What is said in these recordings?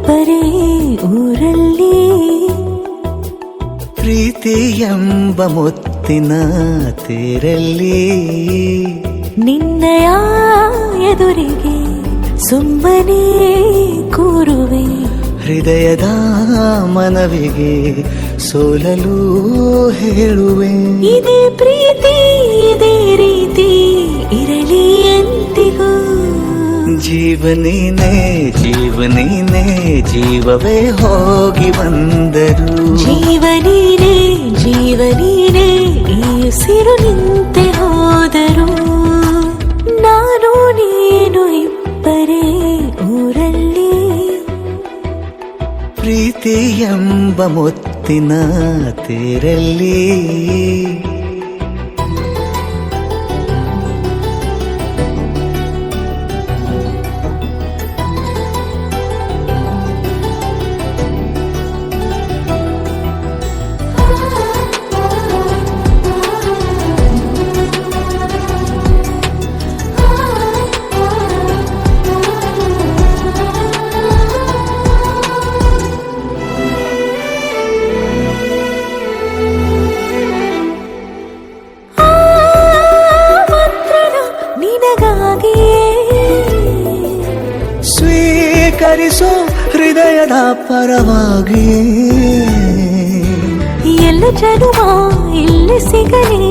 ಇಬ್ಬರೇ ಊರಲ್ಲಿ ಪ್ರೀತಿ ಎಂಬ ಮುತ್ತಿನ ತೇರಲ್ಲಿ ನಿನ್ನಯ ಎದುರಿಗೆ ಸುಮ್ಮನೆ ಕೂರುವೆ ಹೃದಯದ ಮನವಿಗೆ ಸೋಲಲು ಹೇಳುವೆ ಇದೇ ಪ್ರೀತಿ ಇದೇ ರೀತಿ ಇರಲಿ ಎಂದಿಗೂ ಜೀವನೇನೆ ಜೀವನೇನೆ ಜೀವವೇ ಹೋಗಿ ಬಂದರು ಜೀವನೀನೇ ಜೀವನೀನೇ ಈ ಉಸಿರು ನಿಂತೆ ಹೋದರು ನಾನು ನೀನು ಇಬ್ಬರೇ ಊರಲ್ಲಿ ಪ್ರೀತಿ ಎಂಬ ಮುತ್ತಿನ ತೇರಲ್ಲಿ ಸ್ವೀಕರಿಸೋ ಹೃದಯದ ಪರವಾಗಿ ಎಲ್ಲ ಜನುಮ ಇಲ್ಲಿ ಸಿಗಲಿ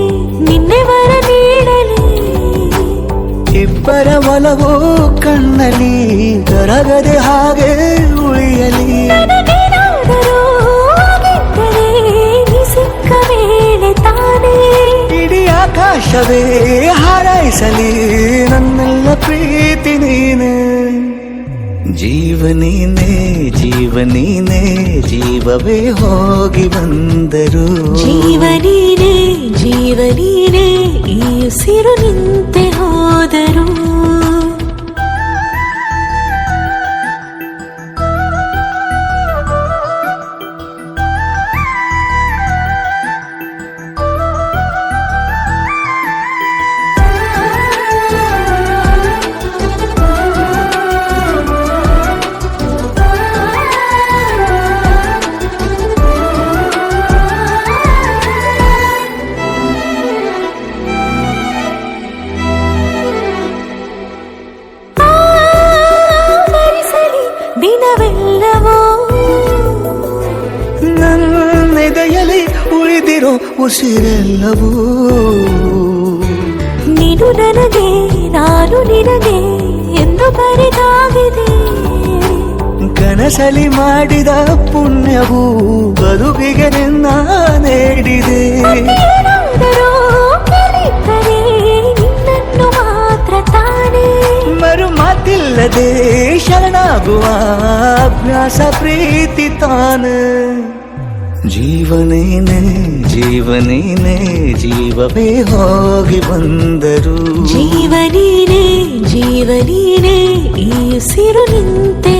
ನಿನ್ನೆ ವರ ನೀಡಲಿ ಇಬ್ಬರ ಒಲವು ಕಣ್ಣಲ್ಲಿ ಕರಗದೆ ಹಾಗೆ ಉಳಿಯಲಿ ಸಿಕ್ಕ ವೇಳೆ ತಾನೇ ಇಡೀ ಆಕಾಶವೇ ಹಾರೈಸಲಿ ನನ್ನೆಲ್ಲ ಪ್ರೀತಿ ನೀನೆ ಜೀವನೀನೇ ಜೀವನೀನೇ ಜೀವವೇ ಹೋಗಿ ಬಂದರು ಜೀವನೀನೇ ಜೀವನೀನೇ ಈ ಉಸಿರು ನಿಂತೆ ಹೋದರು ದಿನವೆಲ್ಲವೋ ನನ್ನೆದೆಯಲ್ಲಿ ಉಳಿದಿರೋ ಉಸಿರೆಲ್ಲವೂ ನೀನು ನನಗೆ ನಾನು ನಿನಗೆ ಎಂದು ಬರೆದಾಗಿದೆ ಕನಸಲಿ ಮಾಡಿದ ಪುಣ್ಯವು ಬದುಕಿಗೆ ನಿನ್ನ ನೀಡಿದೆ ನಿನ್ನನ್ನು ಮಾತ್ರ ತಾನೇ ಮರು ಮಾತಿಲ್ಲದೆ ಶರಣಾಗುವ ಅಭ್ಯಾಸ ಪ್ರೀತಿ ತಾನ ಜೀವನೇನೆ ಜೀವನೇನೆ ಜೀವವೇ ಹೋಗಿ ಬಂದರು ಜೀವನೀನೇ ಜೀವನೀನೇ ಈ ಉಸಿರು ನಿಂತೆ